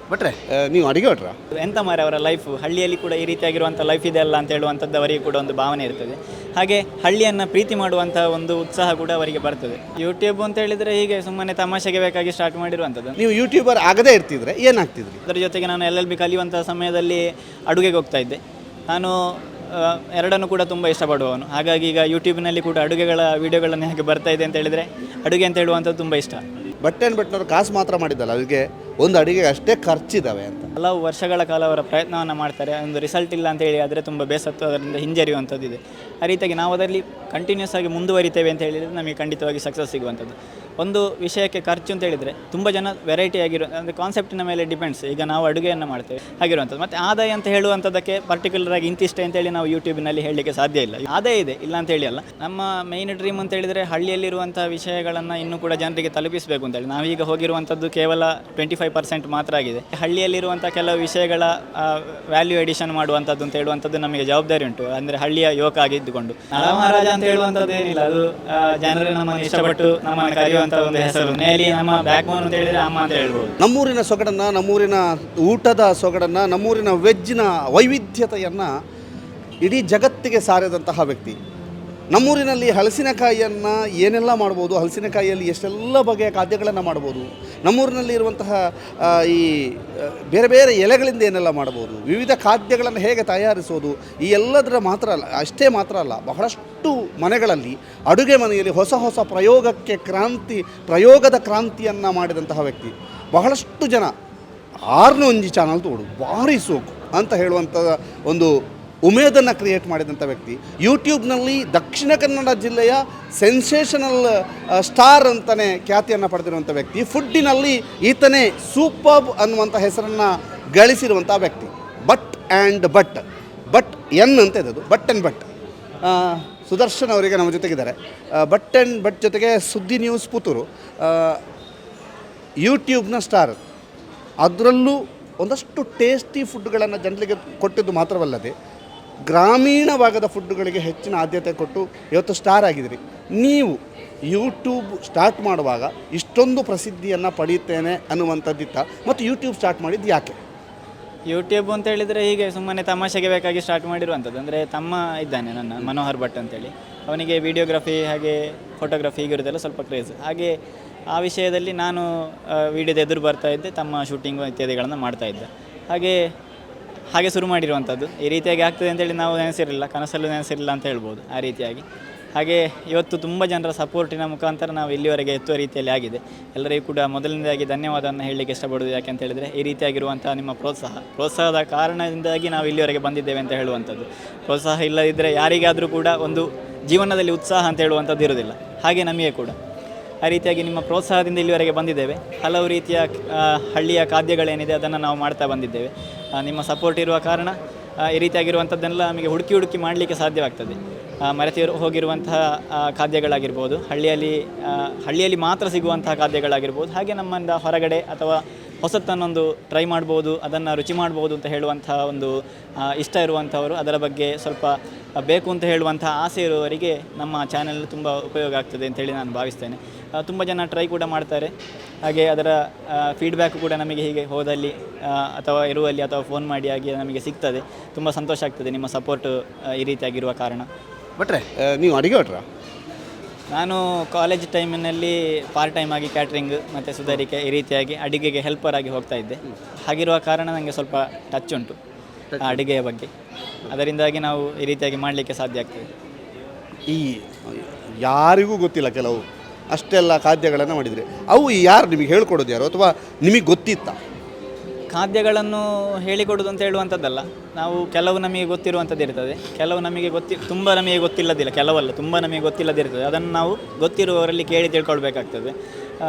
ಭಟ್ರೆ, ನೀವು ಅಡಿಗೆ ಭಟ್ರಾ? ಎಂತ ಮಾರೆ ಅವರ ಲೈಫು ಹಳ್ಳಿಯಲ್ಲಿ ಕೂಡ ಈ ರೀತಿಯಾಗಿರುವಂಥ ಲೈಫ್ ಇದೆ ಅಲ್ಲ ಅಂತ ಹೇಳುವಂಥದ್ದು ಅವರಿಗೆ ಕೂಡ ಒಂದು ಭಾವನೆ ಇರ್ತದೆ. ಹಾಗೆ ಹಳ್ಳಿಯನ್ನು ಪ್ರೀತಿ ಮಾಡುವಂಥ ಒಂದು ಉತ್ಸಾಹ ಕೂಡ ಅವರಿಗೆ ಬರ್ತದೆ. ಯೂಟ್ಯೂಬ್ ಅಂತ ಹೇಳಿದರೆ ಹೀಗೆ ಸುಮ್ಮನೆ ತಮಾಷೆಗೆ ಬೇಕಾಗಿ ಸ್ಟಾರ್ಟ್ ಮಾಡಿರುವಂಥದ್ದು. ನೀವು ಯೂಟ್ಯೂಬರ್ ಆಗದೇ ಇರ್ತಿದ್ರೆ ಏನಾಗ್ತಿದ್ರಿ? ಅದರ ಜೊತೆಗೆ ನಾನು LLB ಕಲಿಯುವಂಥ ಸಮಯದಲ್ಲಿ ಅಡುಗೆಗೆ ಹೋಗ್ತಾ ಇದ್ದೆ. ನಾನು ಎರಡನ್ನು ಕೂಡ ತುಂಬ ಇಷ್ಟಪಡುವವನು. ಹಾಗಾಗಿ ಈಗ ಯೂಟ್ಯೂಬ್ನಲ್ಲಿ ಕೂಡ ಅಡುಗೆಗಳ ವೀಡಿಯೋಗಳನ್ನು ಹೇಗೆ ಬರ್ತಾ ಇದೆ ಅಂತ ಹೇಳಿದರೆ ಅಡುಗೆ ಅಂತ ಹೇಳುವಂಥದ್ದು ತುಂಬ ಇಷ್ಟ. ಬಟ್ ಆ್ಯಂಡ್ ಬಟ್ನವರು ಕಾಸು ಮಾತ್ರ ಮಾಡಿದ್ದಲ್ಲ, ಅದಕ್ಕೆ ಒಂದು ಅಡಿಗೆಗೆ ಅಷ್ಟೇ ಖರ್ಚಿದ್ದಾವೆ ಅಂತ. ಹಲವು ವರ್ಷಗಳ ಕಾಲ ಅವರ ಪ್ರಯತ್ನವನ್ನು ಮಾಡ್ತಾರೆ, ಒಂದು ರಿಸಲ್ಟ್ ಇಲ್ಲ ಅಂತ ಹೇಳಿ ಆದರೆ ತುಂಬ ಬೇಸತ್ತು ಅದರಿಂದ ಹಿಂಜರಿಯುವಂಥದ್ದು ಇದೆ. ಆ ರೀತಿಯಾಗಿ ನಾವು ಅದರಲ್ಲಿ ಕಂಟಿನ್ಯೂಸ್ ಆಗಿ ಮುಂದುವರಿತೇವೆ ಅಂತ ಹೇಳಿದರೆ ನಮಗೆ ಖಂಡಿತವಾಗಿ ಸಕ್ಸಸ್ ಸಿಗುವಂಥದ್ದು. ಒಂದು ವಿಷಯಕ್ಕೆ ಖರ್ಚು ಅಂತ ಹೇಳಿದರೆ ತುಂಬ ಜನ ವೆರೈಟಿ ಆಗಿರೋ ಅಂದರೆ ಕಾನ್ಸೆಪ್ಟಿನ ಮೇಲೆ ಡಿಪೆಂಡ್ಸ್. ಈಗ ನಾವು ಅಡುಗೆಯನ್ನು ಮಾಡ್ತೇವೆ ಆಗಿರುವಂಥದ್ದು, ಮತ್ತು ಆದಾಯ ಅಂತ ಹೇಳುವಂಥದ್ದಕ್ಕೆ ಪರ್ಟಿಕ್ಯುಲರ್ ಆಗಿ ಇಂತಿಷ್ಟೇ ಅಂತೇಳಿ ನಾವು ಯೂಟ್ಯೂಬ್ನಲ್ಲಿ ಹೇಳಲಿಕ್ಕೆ ಸಾಧ್ಯ ಇಲ್ಲ. ಆದಾಯ ಇದೆ, ಇಲ್ಲ ಅಂತೇಳಿ ಅಲ್ಲ. ನಮ್ಮ ಮೈನ್ ಡ್ರೀಮ್ ಅಂತ ಹೇಳಿದರೆ ಹಳ್ಳಿಯಲ್ಲಿರುವಂಥ ವಿಷಯಗಳನ್ನು ಇನ್ನೂ ಕೂಡ ಜನರಿಗೆ ತಲುಪಿಸಬೇಕು ಅಂತೇಳಿ. ನಾವೀಗ ಹೋಗಿರುವಂಥದ್ದು ಕೇವಲ 25% ಮಾತ್ರ ಆಗಿದೆ. ಹಳ್ಳಿಯಲ್ಲಿರುವಂಥ ಕೆಲವು ವಿಷಯಗಳ ವ್ಯಾಲ್ಯೂ ಎಡಿಷನ್ ಮಾಡುವಂಥದ್ದು ಅಂತ ಹೇಳುವಂಥದ್ದು ನಮಗೆ ಜವಾಬ್ದಾರಿ ಉಂಟು. ಅಂದರೆ ಹಳ್ಳಿಯ ಯುವಕ ಆಗಿದ್ದುಕೊಂಡು ಮಹಾರಾಜ ಅಂತ ಹೇಳುವಂಥದ್ದು ಏನಿಲ್ಲ, ಅದು ಜನರು ನಮ್ಮನ್ನು ಇಷ್ಟಪಟ್ಟು ನಮ್ಮನ್ನು ಕರೆಯುವಂಥ ಒಂದು ಹೆಸರು. ನೇಲಿ ನಮ್ಮ ಬ್ಯಾಕ್ ಬೋನ್ ಅಂತ ಹೇಳಿದರೆ ಅಮ್ಮ ಅಂತ ಹೇಳ್ಬೋದು. ನಮ್ಮೂರಿನ ಸೊಗಡನ್ನು, ನಮ್ಮೂರಿನ ಊಟದ ಸೊಗಡನ್ನು, ನಮ್ಮೂರಿನ ವೆಜ್ಜಿನ ವೈವಿಧ್ಯತೆಯನ್ನು ಇಡೀ ಜಗತ್ತಿಗೆ ಸಾರಿದಂತಹ ವ್ಯಕ್ತಿ. ನಮ್ಮೂರಿನಲ್ಲಿ ಹಲಸಿನಕಾಯಿಯನ್ನು ಏನೆಲ್ಲ ಮಾಡ್ಬೋದು, ಹಲಸಿನಕಾಯಿಯಲ್ಲಿ ಎಷ್ಟೆಲ್ಲ ಬಗೆಯ ಖಾದ್ಯಗಳನ್ನು ಮಾಡ್ಬೋದು, ನಮ್ಮೂರಿನಲ್ಲಿ ಇರುವಂತಹ ಈ ಬೇರೆ ಬೇರೆ ಎಲೆಗಳಿಂದ ಏನೆಲ್ಲ ಮಾಡ್ಬೋದು, ವಿವಿಧ ಖಾದ್ಯಗಳನ್ನು ಹೇಗೆ ತಯಾರಿಸೋದು, ಈ ಎಲ್ಲದರ ಮಾತ್ರ ಅಲ್ಲ, ಅಷ್ಟೇ ಮಾತ್ರ ಅಲ್ಲ, ಬಹಳಷ್ಟು ಮನೆಗಳಲ್ಲಿ ಅಡುಗೆ ಮನೆಯಲ್ಲಿ ಹೊಸ ಹೊಸ ಪ್ರಯೋಗದ ಕ್ರಾಂತಿಯನ್ನು ಮಾಡಿದಂತಹ ವ್ಯಕ್ತಿ. ಬಹಳಷ್ಟು ಜನ ಆರ್ನು ಒಂಜಿ ಚಾನಲ್ ತೋಡು ಭಾರಿ ಸೋಕು ಅಂತ ಹೇಳುವಂಥ ಒಂದು ಉಮೇದನ್ನು ಕ್ರಿಯೇಟ್ ಮಾಡಿದಂಥ ವ್ಯಕ್ತಿ. ಯೂಟ್ಯೂಬ್ನಲ್ಲಿ ದಕ್ಷಿಣ ಕನ್ನಡ ಜಿಲ್ಲೆಯ ಸೆನ್ಸೇಷನಲ್ ಸ್ಟಾರ್ ಅಂತಲೇ ಖ್ಯಾತಿಯನ್ನು ಪಡೆದಿರುವಂಥ ವ್ಯಕ್ತಿ. ಫುಡ್ಡಿನಲ್ಲಿ ಈತನೇ ಸೂಪರ್ಬ್ ಅನ್ನುವಂಥ ಹೆಸರನ್ನು ಗಳಿಸಿರುವಂಥ ವ್ಯಕ್ತಿ. ಬಟ್ ಎನ್ ಅಂತ ಇದ್ದದು, ಬಟ್ ಆ್ಯಂಡ್ ಬಟ್. ಸುದರ್ಶನ್ ಅವರಿಗೆ ನಮ್ಮ ಜೊತೆಗಿದ್ದಾರೆ. ಬಟ್ ಆ್ಯಂಡ್ ಬಟ್ ಜೊತೆಗೆ ಸುದ್ದಿ ನ್ಯೂಸ್ ಪುತ್ತೂರು, ಯೂಟ್ಯೂಬ್ನ ಸ್ಟಾರ್. ಅದರಲ್ಲೂ ಒಂದಷ್ಟು ಟೇಸ್ಟಿ ಫುಡ್ಗಳನ್ನು ಜನರಿಗೆ ಕೊಟ್ಟಿದ್ದು ಮಾತ್ರವಲ್ಲದೆ ಗ್ರಾಮೀಣ ಭಾಗದ ಫುಡ್ಡುಗಳಿಗೆ ಹೆಚ್ಚಿನ ಆದ್ಯತೆ ಕೊಟ್ಟು ಇವತ್ತು ಸ್ಟಾರ್ ಆಗಿದ್ರಿ. ನೀವು ಯೂಟ್ಯೂಬ್ ಸ್ಟಾರ್ಟ್ ಮಾಡುವಾಗ ಇಷ್ಟೊಂದು ಪ್ರಸಿದ್ಧಿಯನ್ನು ಪಡೆಯುತ್ತೇನೆ ಅನ್ನುವಂಥದ್ದಿತ್ತ, ಮತ್ತು ಯೂಟ್ಯೂಬ್ ಸ್ಟಾರ್ಟ್ ಮಾಡಿದ್ದು ಯಾಕೆ? ಯೂಟ್ಯೂಬ್ ಅಂತ ಹೇಳಿದರೆ ಹೀಗೆ ಸುಮ್ಮನೆ ತಮಾಷೆಗೆ ಬೇಕಾಗಿ ಸ್ಟಾರ್ಟ್ ಮಾಡಿರುವಂಥದ್ದು. ಅಂದರೆ ತಮ್ಮ ಇದ್ದಾನೆ ನನ್ನ ಮನೋಹರ್ ಭಟ್ ಅಂತೇಳಿ, ಅವನಿಗೆ ವಿಡಿಯೋಗ್ರಫಿ ಹಾಗೆ ಫೋಟೋಗ್ರಫಿ ಹೀಗಿರೋದೆಲ್ಲ ಸ್ವಲ್ಪ ಕ್ರೇಜ್. ಹಾಗೆ ಆ ವಿಷಯದಲ್ಲಿ ನಾನು ವೀಡಿಯೋದ ಎದುರು ಬರ್ತಾಯಿದ್ದೆ, ತಮ್ಮ ಶೂಟಿಂಗು ಇತ್ಯಾದಿಗಳನ್ನು ಮಾಡ್ತಾಯಿದ್ದೆ. ಹಾಗೆ ಶುರು ಮಾಡಿರುವಂಥದ್ದು. ಈ ರೀತಿಯಾಗಿ ಆಗ್ತದೆ ಅಂತೇಳಿ ನಾವು ನೆನೆಸಿರಲಿಲ್ಲ, ಕನಸಲ್ಲೂ ನೆನೆಸಿರಲಿಲ್ಲ ಅಂತ ಹೇಳ್ಬೋದು. ಆ ರೀತಿಯಾಗಿ ಹಾಗೆ ಇವತ್ತು ತುಂಬ ಜನರ ಸಪೋರ್ಟಿನ ಮುಖಾಂತರ ನಾವು ಇಲ್ಲಿವರೆಗೆ ಎತ್ತುವ ರೀತಿಯಲ್ಲಿ ಆಗಿದೆ. ಎಲ್ಲರಿಗೂ ಕೂಡ ಮೊದಲನೇದಾಗಿ ಧನ್ಯವಾದವನ್ನು ಹೇಳಲಿಕ್ಕೆ ಇಷ್ಟಪಡೋದು. ಯಾಕೆ ಅಂತ ಹೇಳಿದರೆ ಈ ರೀತಿಯಾಗಿರುವಂಥ ನಿಮ್ಮ ಪ್ರೋತ್ಸಾಹದ ಕಾರಣದಿಂದಾಗಿ ನಾವು ಇಲ್ಲಿವರೆಗೆ ಬಂದಿದ್ದೇವೆ ಅಂತ ಹೇಳುವಂಥದ್ದು. ಪ್ರೋತ್ಸಾಹ ಇಲ್ಲದಿದ್ದರೆ ಯಾರಿಗಾದರೂ ಕೂಡ ಒಂದು ಜೀವನದಲ್ಲಿ ಉತ್ಸಾಹ ಅಂತ ಹೇಳುವಂಥದ್ದು ಇರೋದಿಲ್ಲ. ಹಾಗೆ ನಮಗೆ ಕೂಡ ಆ ರೀತಿಯಾಗಿ ನಿಮ್ಮ ಪ್ರೋತ್ಸಾಹದಿಂದ ಇಲ್ಲಿವರೆಗೆ ಬಂದಿದ್ದೇವೆ. ಹಲವು ರೀತಿಯ ಹಳ್ಳಿಯ ಖಾದ್ಯಗಳೇನಿದೆ ಅದನ್ನು ನಾವು ಮಾಡ್ತಾ ಬಂದಿದ್ದೇವೆ. ನಿಮ್ಮ ಸಪೋರ್ಟ್ ಇರುವ ಕಾರಣ ಈ ರೀತಿಯಾಗಿರುವಂಥದ್ದನ್ನೆಲ್ಲ ನಮಗೆ ಹುಡುಕಿ ಮಾಡಲಿಕ್ಕೆ ಸಾಧ್ಯವಾಗ್ತದೆ. ಮರೆತು ಹೋಗಿರುವಂತಹ ಖಾದ್ಯಗಳಾಗಿರ್ಬೋದು, ಹಳ್ಳಿಯಲ್ಲಿ ಮಾತ್ರ ಸಿಗುವಂತಹ ಖಾದ್ಯಗಳಾಗಿರ್ಬೋದು, ಹಾಗೆ ನಮ್ಮಿಂದ ಹೊರಗಡೆ ಅಥವಾ ಹೊಸತನ್ನೊಂದು ಟ್ರೈ ಮಾಡ್ಬೋದು, ಅದನ್ನು ರುಚಿ ಮಾಡ್ಬೋದು ಅಂತ ಹೇಳುವಂಥ ಒಂದು ಇಷ್ಟ ಇರುವಂಥವರು, ಅದರ ಬಗ್ಗೆ ಸ್ವಲ್ಪ ಬೇಕು ಅಂತ ಹೇಳುವಂಥ ಆಸೆ ಇರುವವರಿಗೆ ನಮ್ಮ ಚಾನೆಲ್ ತುಂಬ ಉಪಯೋಗ ಆಗ್ತದೆ ಅಂತೇಳಿ ನಾನು ಭಾವಿಸ್ತೇನೆ. ತುಂಬ ಜನ ಟ್ರೈ ಕೂಡ ಮಾಡ್ತಾರೆ. ಹಾಗೆ ಅದರ ಫೀಡ್ಬ್ಯಾಕ್ ಕೂಡ ನಮಗೆ ಹೀಗೆ ಹೋದಲ್ಲಿ ಅಥವಾ ಇರುವಲ್ಲಿ ಅಥವಾ ಫೋನ್ ಮಾಡಿ ಆಗಿ ನಮಗೆ ಸಿಗ್ತದೆ. ತುಂಬ ಸಂತೋಷ ಆಗ್ತದೆ ನಿಮ್ಮ ಸಪೋರ್ಟ್ ಈ ರೀತಿಯಾಗಿರುವ ಕಾರಣ. ಭಟ್ರೆ, ನೀವು ಅಡಿಗೆ ಭಟ್ರಾ? ನಾನು ಕಾಲೇಜ್ ಟೈಮಿನಲ್ಲಿ ಪಾರ್ಟ್ ಟೈಮ್ ಆಗಿ ಕ್ಯಾಟ್ರಿಂಗ್ ಮತ್ತು ಸುಧಾರಿಕೆ ಈ ರೀತಿಯಾಗಿ ಅಡುಗೆಗೆ ಹೆಲ್ಪರ್ ಆಗಿ ಹೋಗ್ತಾ ಇದ್ದೆ. ಹಾಗಿರುವ ಕಾರಣ ನನಗೆ ಸ್ವಲ್ಪ ಟಚ್ ಉಂಟು ಅಡುಗೆಯ ಬಗ್ಗೆ. ಅದರಿಂದಾಗಿ ನಾವು ಈ ರೀತಿಯಾಗಿ ಮಾಡಲಿಕ್ಕೆ ಸಾಧ್ಯ ಆಗ್ತದೆ. ಈ ಯಾರಿಗೂ ಗೊತ್ತಿಲ್ಲ ಕೆಲವು ಅಷ್ಟೆಲ್ಲ ಖಾದ್ಯಗಳನ್ನು ಮಾಡಿದರೆ, ಅವು ಯಾರು ನಿಮಗೆ ಹೇಳ್ಕೊಡೋದು ಯಾರು, ಅಥವಾ ನಿಮಗೆ ಗೊತ್ತಿತ್ತ? ಖಾದ್ಯಗಳನ್ನು ಹೇಳಿಕೊಡೋದು ಅಂತ ಹೇಳುವಂಥದ್ದಲ್ಲ. ನಾವು ಕೆಲವು ನಮಗೆ ಗೊತ್ತಿರುವಂಥದ್ದು ಇರ್ತದೆ, ಕೆಲವು ನಮಗೆ ತುಂಬ ನಮಗೆ ಗೊತ್ತಿಲ್ಲದಿಲ್ಲ, ಕೆಲವಲ್ಲ ತುಂಬ ನಮಗೆ ಗೊತ್ತಿಲ್ಲದಿರ್ತದೆ. ಅದನ್ನು ನಾವು ಗೊತ್ತಿರುವವರಲ್ಲಿ ಕೇಳಿ ತಿಳ್ಕೊಳ್ಬೇಕಾಗ್ತದೆ.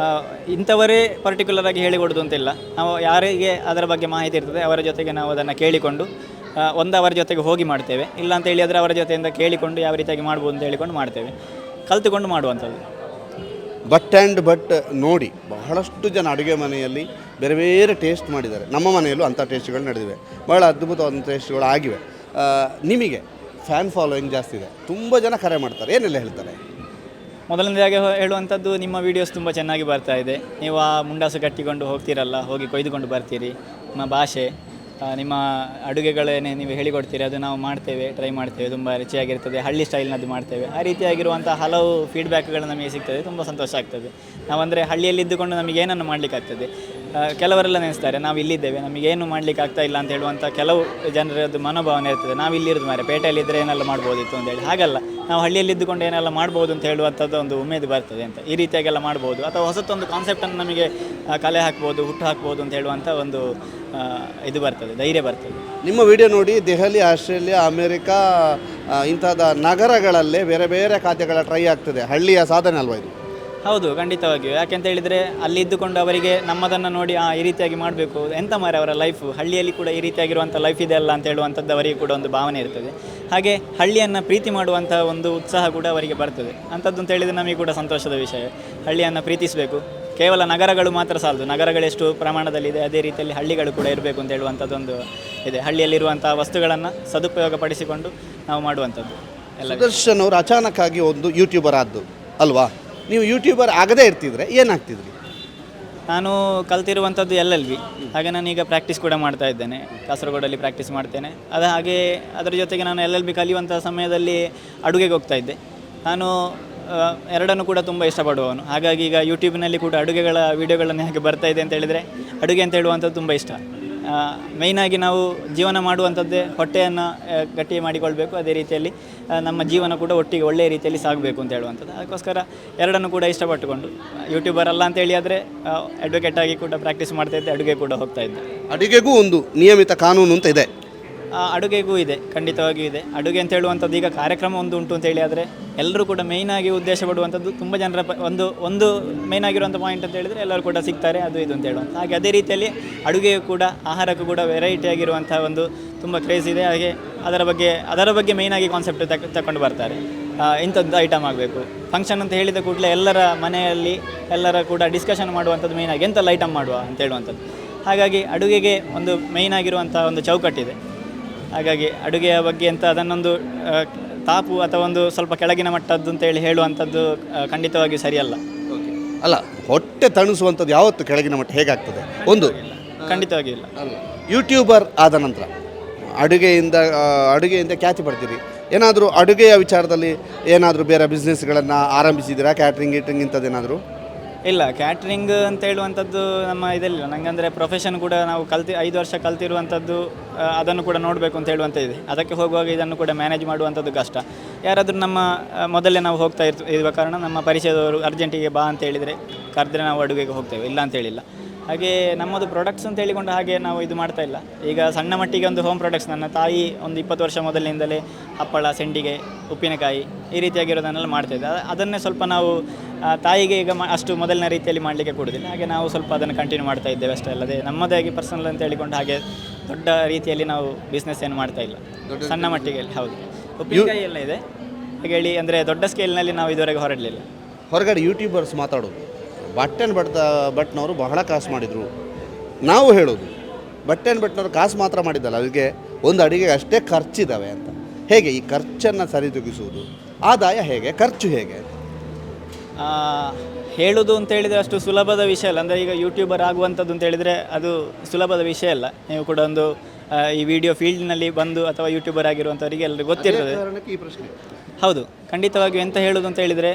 ಇಂಥವರೇ ಪರ್ಟಿಕ್ಯುಲರಾಗಿ ಹೇಳಿಕೊಡೋದು ಅಂತಿಲ್ಲ. ನಾವು ಯಾರಿಗೆ ಅದರ ಬಗ್ಗೆ ಮಾಹಿತಿ ಇರ್ತದೆ ಅವರ ಜೊತೆಗೆ ನಾವು ಅದನ್ನು ಕೇಳಿಕೊಂಡು ಅವರ ಜೊತೆಗೆ ಹೋಗಿ ಮಾಡ್ತೇವೆ. ಇಲ್ಲ ಅಂತ ಹೇಳಿದರೆ ಅವರ ಜೊತೆಯಿಂದ ಕೇಳಿಕೊಂಡು ಯಾವ ರೀತಿಯಾಗಿ ಮಾಡ್ಬೋದು ಅಂತ ಹೇಳಿಕೊಂಡು ಮಾಡ್ತೇವೆ, ಕಲಿತುಕೊಂಡು ಮಾಡುವಂಥದ್ದು. ಬಟ್ ಆ್ಯಂಡ್ ಬಟ್ ನೋಡಿ, ಬಹಳಷ್ಟು ಜನ ಅಡುಗೆ ಮನೆಯಲ್ಲಿ ಬೇರೆ ಬೇರೆ ಟೇಸ್ಟ್ ಮಾಡಿದ್ದಾರೆ. ನಮ್ಮ ಮನೆಯಲ್ಲೂ ಅಂಥ ಟೇಸ್ಟ್ಗಳು ನಡೆದಿವೆ, ಭಾಳ ಅದ್ಭುತವಾದ ಟೇಸ್ಟ್ಗಳು ಆಗಿವೆ. ನಿಮಗೆ ಫ್ಯಾನ್ ಫಾಲೋಯಿಂಗ್ ಜಾಸ್ತಿ ಇದೆ, ತುಂಬ ಜನ ಕರೆ ಮಾಡ್ತಾರೆ, ಏನೆಲ್ಲ ಹೇಳ್ತಾರೆ? ಮೊದಲನೇದಾಗಿ ಹೇಳುವಂಥದ್ದು, ನಿಮ್ಮ ವೀಡಿಯೋಸ್ ತುಂಬ ಚೆನ್ನಾಗಿ ಬರ್ತಾ ಇದೆ. ನೀವು ಆ ಮುಂಡಾಸು ಕಟ್ಟಿಕೊಂಡು ಹೋಗ್ತೀರಲ್ಲ, ಹೋಗಿ ಕೊಯ್ದುಕೊಂಡು ಬರ್ತೀರಿ, ನಿಮ್ಮ ಭಾಷೆ, ನಿಮ್ಮ ಅಡುಗೆಗಳೇನೇ ನೀವು ಹೇಳಿಕೊಡ್ತೀರಿ ಅದು ನಾವು ಮಾಡ್ತೇವೆ, ಟ್ರೈ ಮಾಡ್ತೇವೆ, ತುಂಬ ರುಚಿಯಾಗಿರ್ತದೆ, ಹಳ್ಳಿ ಸ್ಟೈಲ್ನದ್ದು ಮಾಡ್ತೇವೆ. ಆ ರೀತಿಯಾಗಿರುವಂಥ ಹಲವು ಫೀಡ್ಬ್ಯಾಕ್ಗಳು ನಮಗೆ ಸಿಗ್ತದೆ, ತುಂಬ ಸಂತೋಷ ಆಗ್ತದೆ. ನಾವಂದರೆ ಹಳ್ಳಿಯಲ್ಲಿದ್ದುಕೊಂಡು ನಮಗೆ ಏನನ್ನು ಮಾಡಲಿಕ್ಕಾಗ್ತದೆ. ಕೆಲವರೆಲ್ಲ ನೆನೆಸ್ತಾರೆ ನಾವು ಇಲ್ಲಿದ್ದೇವೆ, ನಮಗೇನು ಮಾಡಲಿಕ್ಕೆ ಆಗ್ತಾ ಇಲ್ಲ ಅಂತ ಹೇಳುವಂಥ ಕೆಲವು ಜನರದ್ದು ಮನೋಭಾವನೆ ಇರ್ತದೆ. ನಾವು ಇಲ್ಲಿರೋದು ಮಾರೆ, ಪೇಟೆಯಲ್ಲಿದ್ದರೆ ಏನೆಲ್ಲ ಮಾಡ್ಬೋದಿತ್ತು ಅಂತೇಳಿ. ಹಾಗಲ್ಲ, ನಾವು ಹಳ್ಳಿಯಲ್ಲಿದ್ದುಕೊಂಡು ಏನೆಲ್ಲ ಮಾಡ್ಬೋದು ಅಂತ ಹೇಳುವಂಥದ್ದು ಒಂದು ಉಮೇದು ಬರ್ತದೆ ಅಂತ. ಈ ರೀತಿಯಾಗೆಲ್ಲ ಮಾಡ್ಬೋದು, ಅಥವಾ ಹೊಸತೊಂದು ಕಾನ್ಸೆಪ್ಟನ್ನು ನಮಗೆ ಕಲೆ ಹಾಕ್ಬೋದು, ಹುಟ್ಟು ಹಾಕ್ಬೋದು ಅಂತ ಹೇಳುವಂಥ ಒಂದು ಇದು ಬರ್ತದೆ, ಧೈರ್ಯ ಬರ್ತದೆ. ನಿಮ್ಮ ವಿಡಿಯೋ ನೋಡಿ ದೆಹಲಿ, ಆಸ್ಟ್ರೇಲಿಯಾ, ಅಮೇರಿಕಾ ಇಂಥದ ನಗರಗಳಲ್ಲೇ ಬೇರೆ ಬೇರೆ ಖಾದ್ಯಗಳ ಟ್ರೈ ಆಗ್ತದೆ. ಹಳ್ಳಿಯ ಸಾಧನೆ ಅಲ್ವಾ ಇದು? ಹೌದು, ಖಂಡಿತವಾಗಿಯೂ. ಯಾಕೆಂತ ಹೇಳಿದರೆ ಅಲ್ಲಿ ಇದ್ದುಕೊಂಡು ಅವರಿಗೆ ನಮ್ಮದನ್ನು ನೋಡಿ ಈ ರೀತಿಯಾಗಿ ಮಾಡಬೇಕು, ಎಂತ ಮಾರೆ ಅವರ ಲೈಫು, ಹಳ್ಳಿಯಲ್ಲಿ ಕೂಡ ಈ ರೀತಿಯಾಗಿರುವಂಥ ಲೈಫ್ ಇದೆ ಅಲ್ಲ ಅಂತ ಹೇಳುವಂಥದ್ದು ಅವರಿಗೆ ಕೂಡ ಒಂದು ಭಾವನೆ ಇರ್ತದೆ. ಹಾಗೆ ಹಳ್ಳಿಯನ್ನು ಪ್ರೀತಿ ಮಾಡುವಂಥ ಒಂದು ಉತ್ಸಾಹ ಕೂಡ ಅವರಿಗೆ ಬರ್ತದೆ. ಅಂಥದ್ದು ಅಂತ ಹೇಳಿದರೆ ನಮಗೆ ಕೂಡ ಸಂತೋಷದ ವಿಷಯ. ಹಳ್ಳಿಯನ್ನು ಪ್ರೀತಿಸಬೇಕು. ಕೇವಲ ನಗರಗಳು ಮಾತ್ರ ಸಾಲದು, ನಗರಗಳೆಷ್ಟು ಪ್ರಮಾಣದಲ್ಲಿದೆ ಅದೇ ರೀತಿಯಲ್ಲಿ ಹಳ್ಳಿಗಳು ಕೂಡ ಇರಬೇಕು ಅಂತ ಹೇಳುವಂಥದ್ದೊಂದು ಇದೆ. ಹಳ್ಳಿಯಲ್ಲಿರುವಂಥ ವಸ್ತುಗಳನ್ನು ಸದುಪಯೋಗಪಡಿಸಿಕೊಂಡು ನಾವು ಮಾಡುವಂಥದ್ದು ಎಲ್ಲ. ಸುದರ್ಶನ್ ಅವರು ಅಚಾನಕ್ಕಾಗಿ ಒಂದು ಯೂಟ್ಯೂಬರ್ ಆದ್ದು ಅಲ್ವಾ? ನೀವು ಯೂಟ್ಯೂಬರ್ ಆಗದೇ ಇರ್ತಿದ್ರೆ ಏನಾಗ್ತಿದ್ರಿ? ನಾನು ಕಲ್ತಿರುವಂಥದ್ದು LLB. ಹಾಗೆ ನಾನೀಗ ಪ್ರಾಕ್ಟೀಸ್ ಕೂಡ ಮಾಡ್ತಾ ಇದ್ದೇನೆ, ಕಾಸರಗೋಡಲ್ಲಿ ಪ್ರಾಕ್ಟೀಸ್ ಮಾಡ್ತೇನೆ. ಹಾಗೆ ಅದರ ಜೊತೆಗೆ ನಾನು LLB ಕಲಿಯುವಂಥ ಸಮಯದಲ್ಲಿ ಅಡುಗೆಗೆ ಹೋಗ್ತಾ ಇದ್ದೆ. ನಾನು ಎರಡನ್ನೂ ಕೂಡ ತುಂಬ ಇಷ್ಟಪಡುವವನು. ಹಾಗಾಗಿ ಈಗ ಯೂಟ್ಯೂಬ್ನಲ್ಲಿ ಕೂಡ ಅಡುಗೆಗಳ ವೀಡಿಯೋಗಳನ್ನು ಹೇಗೆ ಬರ್ತಾ ಇದೆ ಅಂತ ಹೇಳಿದರೆ, ಅಡುಗೆ ಅಂತ ಹೇಳುವಂಥದ್ದು ತುಂಬ ಇಷ್ಟ. ಮೇಯ್ನಾಗಿ ನಾವು ಜೀವನ ಮಾಡುವಂಥದ್ದೇ ಹೊಟ್ಟೆಯನ್ನು ಗಟ್ಟಿ ಮಾಡಿಕೊಳ್ಬೇಕು, ಅದೇ ರೀತಿಯಲ್ಲಿ ನಮ್ಮ ಜೀವನ ಕೂಡ ಒಟ್ಟಿಗೆ ಒಳ್ಳೆಯ ರೀತಿಯಲ್ಲಿ ಸಾಗಬೇಕು ಅಂತ ಹೇಳುವಂಥದ್ದು. ಅದಕ್ಕೋಸ್ಕರ ಎರಡನ್ನೂ ಕೂಡ ಇಷ್ಟಪಟ್ಟುಕೊಂಡು ಯೂಟ್ಯೂಬರ್ ಅಲ್ಲ ಅಂತೇಳಿ ಆದರೆ ಅಡ್ವೊಕೇಟ್ ಆಗಿ ಕೂಡ ಪ್ರಾಕ್ಟೀಸ್ ಮಾಡ್ತಾಯಿದ್ದೆ, ಅಡುಗೆ ಕೂಡ ಹೋಗ್ತಾ ಇದ್ದೆ. ಅಡುಗೆಗೂ ಒಂದು ನಿಯಮಿತ ಕಾನೂನು ಅಂತ ಇದೆ? ಅಡುಗೆಗೂ ಇದೆ, ಖಂಡಿತವಾಗಿಯೂ ಇದೆ. ಅಡುಗೆ ಅಂತ ಹೇಳುವಂಥದ್ದು ಈಗ ಕಾರ್ಯಕ್ರಮ ಒಂದು ಉಂಟು ಅಂತೇಳಿ ಆದರೆ ಎಲ್ಲರೂ ಕೂಡ ಮೇಯ್ನಾಗಿ ಉದ್ದೇಶ ಪಡುವಂಥದ್ದು, ತುಂಬ ಜನರ ಒಂದು ಮೇಯ್ನಾಗಿರುವಂಥ ಪಾಯಿಂಟ್ ಅಂತ ಹೇಳಿದರೆ ಎಲ್ಲರೂ ಕೂಡ ಸಿಗ್ತಾರೆ, ಅದು ಇದು ಅಂತ ಹೇಳುವಂಥ. ಹಾಗೆ ಅದೇ ರೀತಿಯಲ್ಲಿ ಅಡುಗೆಯೂ ಕೂಡ, ಆಹಾರಕ್ಕೂ ಕೂಡ ವೆರೈಟಿ ಆಗಿರುವಂಥ ಒಂದು ತುಂಬ ಕ್ರೇಜ್ ಇದೆ. ಹಾಗೆ ಅದರ ಬಗ್ಗೆ ಮೇಯ್ನಾಗಿ ಕಾನ್ಸೆಪ್ಟ್ ತಗೊಂಡು ಬರ್ತಾರೆ. ಇಂಥದ್ದು ಐಟಮ್ ಆಗಬೇಕು, ಫಂಕ್ಷನ್ ಅಂತ ಹೇಳಿದ ಕೂಡಲೇ ಎಲ್ಲರ ಮನೆಯಲ್ಲಿ ಎಲ್ಲರ ಕೂಡ ಡಿಸ್ಕಷನ್ ಮಾಡುವಂಥದ್ದು ಮೇಯ್ನಾಗಿ ಎಂತೆಲ್ಲ ಐಟಮ್ ಮಾಡುವ ಅಂತ ಹೇಳುವಂಥದ್ದು. ಹಾಗಾಗಿ ಅಡುಗೆಗೆ ಒಂದು ಮೇಯ್ನಾಗಿರುವಂಥ ಒಂದು ಚೌಕಟ್ಟಿದೆ. ಹಾಗಾಗಿ ಅಡುಗೆಯ ಬಗ್ಗೆ ಅಂತ ಅದನ್ನೊಂದು ತಾಪು ಅಥವಾ ಒಂದು ಸ್ವಲ್ಪ ಕೆಳಗಿನ ಮಟ್ಟದ್ದು ಅಂತೇಳಿ ಹೇಳುವಂಥದ್ದು ಖಂಡಿತವಾಗಿಯೂ ಸರಿಯಲ್ಲ. ಅಲ್ಲ, ಹೊಟ್ಟೆ ತಣಿಸುವಂಥದ್ದು ಯಾವತ್ತು ಕೆಳಗಿನ ಮಟ್ಟ ಹೇಗಾಗ್ತದೆ? ಒಂದು ಖಂಡಿತವಾಗಿಯೂ ಇಲ್ಲ. ಯೂಟ್ಯೂಬರ್ ಆದ ನಂತರ ಅಡುಗೆಯಿಂದ ಖ್ಯಾತಿ ಪಡ್ತೀರಿ. ಏನಾದರೂ ಅಡುಗೆಯ ವಿಚಾರದಲ್ಲಿ ಏನಾದರೂ ಬೇರೆ ಬಿಸ್ನೆಸ್ಗಳನ್ನು ಆರಂಭಿಸಿದ್ದೀರಾ? ಕ್ಯಾಟ್ರಿಂಗ್ ಇಂಥದ್ದೇನಾದರೂ? ಇಲ್ಲ, ಕ್ಯಾಟ್ರಿಂಗ್ ಅಂತ ಹೇಳುವಂಥದ್ದು ನಮ್ಮ ಇದೆಲ್ಲ. ನನಗಂದರೆ ಪ್ರೊಫೆಷನ್ ಕೂಡ ನಾವು 5 ವರ್ಷ ಕಲ್ತಿರುವಂಥದ್ದು, ಅದನ್ನು ಕೂಡ ನೋಡಬೇಕು ಅಂತ ಹೇಳುವಂಥ ಇದೆ. ಅದಕ್ಕೆ ಹೋಗುವಾಗ ಇದನ್ನು ಕೂಡ ಮ್ಯಾನೇಜ್ ಮಾಡುವಂಥದ್ದು ಕಷ್ಟ. ಯಾರಾದರೂ ನಮ್ಮ ಮೊದಲೇ ನಾವು ಹೋಗ್ತಾ ಇರುವ ಕಾರಣ ನಮ್ಮ ಪರಿಚಯದವರು ಅರ್ಜೆಂಟಿಗೆ ಬಾ ಅಂತ ಹೇಳಿದರೆ ಕರೆದ್ರೆ ನಾವು ಅಡುಗೆಗೆ ಹೋಗ್ತೇವೆ, ಇಲ್ಲ ಅಂತ ಹೇಳಿಲ್ಲ. ಹಾಗೆ ನಮ್ಮದು ಪ್ರಾಡಕ್ಟ್ಸ್ ಅಂತ ಹೇಳಿಕೊಂಡು ಹಾಗೆ ನಾವು ಇದು ಮಾಡ್ತಾ ಇಲ್ಲ. ಈಗ ಸಣ್ಣ ಮಟ್ಟಿಗೆ ಒಂದು ಹೋಮ್ ಪ್ರಾಡಕ್ಟ್ಸ್, ನನ್ನ ತಾಯಿ ಒಂದು 20 ವರ್ಷ ಮೊದಲಿನಿಂದಲೇ ಹಪ್ಪಳ, ಸೆಂಡಿಗೆ, ಉಪ್ಪಿನಕಾಯಿ ಈ ರೀತಿಯಾಗಿರೋದನ್ನೆಲ್ಲ ಮಾಡ್ತಾಯಿದ್ದೆ. ಅದನ್ನೇ ಸ್ವಲ್ಪ ನಾವು ತಾಯಿಗೆ ಈಗ ಅಷ್ಟು ಮೊದಲಿನ ರೀತಿಯಲ್ಲಿ ಮಾಡಲಿಕ್ಕೆ ಕೊಡೋದಿಲ್ಲ. ಹಾಗೆ ನಾವು ಸ್ವಲ್ಪ ಅದನ್ನು ಕಂಟಿನ್ಯೂ ಮಾಡ್ತಾ ಇದ್ದೇವೆ ಅಷ್ಟೇ. ಅಲ್ಲದೆ ನಮ್ಮದಾಗಿ ಪರ್ಸನಲ್ ಅಂತ ಹೇಳಿಕೊಂಡು ಹಾಗೆ ದೊಡ್ಡ ರೀತಿಯಲ್ಲಿ ನಾವು ಬಿಸ್ನೆಸ್ ಏನು ಮಾಡ್ತಾ ಇಲ್ಲ, ಸಣ್ಣ ಮಟ್ಟಿಗೆ. ಹೌದು, ಉಪ್ಪಿನಕಾಯಿ ಎಲ್ಲ ಇದೆ ಹಾಗೆ ಹೇಳಿ, ಅಂದರೆ ದೊಡ್ಡ ಸ್ಕೇಲ್ನಲ್ಲಿ ನಾವು ಇದುವರೆಗೆ ಹೊರಡಲಿಲ್ಲ. ಹೊರಗಡೆ ಯೂಟ್ಯೂಬರ್ಸ್ ಮಾತಾಡೋದು ಭಟ್ನವರು ಬಹಳ ಕಾಸು ಮಾಡಿದರು. ನಾವು ಹೇಳೋದು ಭಟ್ನವರು ಕಾಸು ಮಾತ್ರ ಮಾಡಿದ್ದಲ್ಲ, ಅವರಿಗೆ ಒಂದು ಅಡಿಗೆಗೆ ಅಷ್ಟೇ ಖರ್ಚಿದ್ದಾವೆ ಅಂತ. ಹೇಗೆ ಈ ಖರ್ಚನ್ನು ಸರಿದೂಗಿಸುವುದು? ಆದಾಯ ಹೇಗೆ, ಖರ್ಚು ಹೇಗೆ? ಹೇಳೋದು ಅಂತ ಹೇಳಿದರೆ ಅಷ್ಟು ಸುಲಭದ ವಿಷಯ ಅಲ್ಲ. ಅಂದರೆ ಈಗ ಯೂಟ್ಯೂಬರ್ ಆಗುವಂಥದ್ದು ಅಂತ ಹೇಳಿದರೆ ಅದು ಸುಲಭದ ವಿಷಯ ಅಲ್ಲ. ನೀವು ಕೂಡ ಒಂದು ಈ ವಿಡಿಯೋ ಫೀಲ್ಡ್ನಲ್ಲಿ ಬಂದು ಅಥವಾ ಯೂಟ್ಯೂಬರ್ ಆಗಿರುವಂಥವರಿಗೆ ಎಲ್ಲರಿಗೂ ಗೊತ್ತಿರ್ತದೆ. ಈ ಪ್ರಶ್ನೆ ಹೌದು, ಖಂಡಿತವಾಗಿಯೂ ಎಂತ ಹೇಳೋದು ಅಂತ ಹೇಳಿದರೆ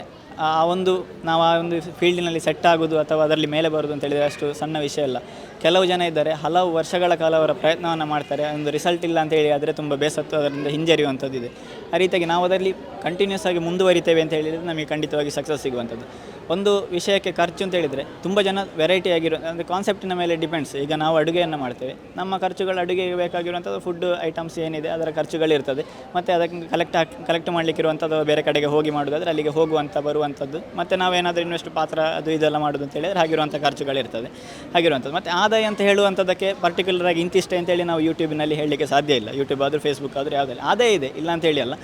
ನಾವು ಆ ಒಂದು ಫೀಲ್ಡಿನಲ್ಲಿ ಸೆಟ್ ಆಗೋದು ಅಥವಾ ಅದರಲ್ಲಿ ಮೇಲೆ ಬರೋದು ಅಂತ ಹೇಳಿದರೆ ಅಷ್ಟು ಸಣ್ಣ ವಿಷಯ ಅಲ್ಲ. ಕೆಲವು ಜನ ಇದ್ದಾರೆ, ಹಲವು ವರ್ಷಗಳ ಕಾಲ ಅವರ ಪ್ರಯತ್ನವನ್ನು ಮಾಡ್ತಾರೆ, ಒಂದು ರಿಸಲ್ಟ್ ಇಲ್ಲ ಅಂತ ಹೇಳಿ ಆದರೆ ತುಂಬ ಬೇಸತ್ತು ಅದರಿಂದ ಹಿಂಜರಿಯುವಂಥದ್ದು ಇದೆ. ಆ ರೀತಿಯಾಗಿ ನಾವು ಅದರಲ್ಲಿ ಕಂಟಿನ್ಯೂಸ್ ಆಗಿ ಮುಂದುವರಿತೇವೆ ಅಂತ ಹೇಳಿದರೆ ನಮಗೆ ಖಂಡಿತವಾಗಿ ಸಕ್ಸಸ್ ಸಿಗುವಂಥದ್ದು. ಒಂದು ವಿಷಯಕ್ಕೆ ಖರ್ಚು ಅಂತ ಹೇಳಿದರೆ ತುಂಬ ಜನ ವೆರೈಟಿ ಆಗಿರೋ ಅಂದರೆ ಕಾನ್ಸೆಪ್ಟಿನ ಮೇಲೆ ಡಿಪೆಂಡ್ಸ್. ಈಗ ನಾವು ಅಡುಗೆಯನ್ನು ಮಾಡ್ತೇವೆ, ನಮ್ಮ ಖರ್ಚುಗಳು ಅಡುಗೆಗೆ ಬೇಕಾಗಿರುವಂಥದ್ದು ಫುಡ್ ಐಟಮ್ಸ್ ಏನಿದೆ ಅದರ ಖರ್ಚುಗಳಿರ್ತದೆ. ಮತ್ತು ಅದಕ್ಕೆ ಕಲೆಕ್ಟ್ ಮಾಡಲಿಕ್ಕಿರುವಂಥದ್ದು ಬೇರೆ ಕಡೆಗೆ ಹೋಗಿ ಮಾಡೋದಾದರೆ ಅಲ್ಲಿಗೆ ಹೋಗುವಂಥ ಬರುವಂಥದ್ದು. ಮತ್ತು ನಾವೇನಾದರೂ ಇನ್ವೆಸ್ಟ್ ಪಾತ್ರ ಅದು ಇದೆಲ್ಲ ಮಾಡೋದು ಅಂತ ಹೇಳಿದರೆ ಹಾಗಿರುವಂಥ ಖರ್ಚುಗಳಿರ್ತದೆ ಹಾಗಿರುವಂಥದ್ದು. ಮತ್ತು ಆದಾಯ ಅಂತ ಹೇಳುವಂಥದ್ದಕ್ಕೆ ಪರ್ಟಿಕ್ಯುಲರ್ ಆಗಿ ಇಂತಿಷ್ಟೇ ಅಂತೇಳಿ ನಾವು ಯೂಟ್ಯೂಬಿನಲ್ಲಿ ಹೇಳಲಿಕ್ಕೆ ಸಾಧ್ಯ ಇಲ್ಲ. ಯೂಟ್ಯೂಬ್ ಆದರೂ ಫೇಸ್ಬುಕ್ ಆದರೂ ಯಾವುದಲ್ಲ ಆದಾಯ ಇದೆ, ಇಲ್ಲ ಅಂತ ಹೇಳಿ ಅಲ್ಲ.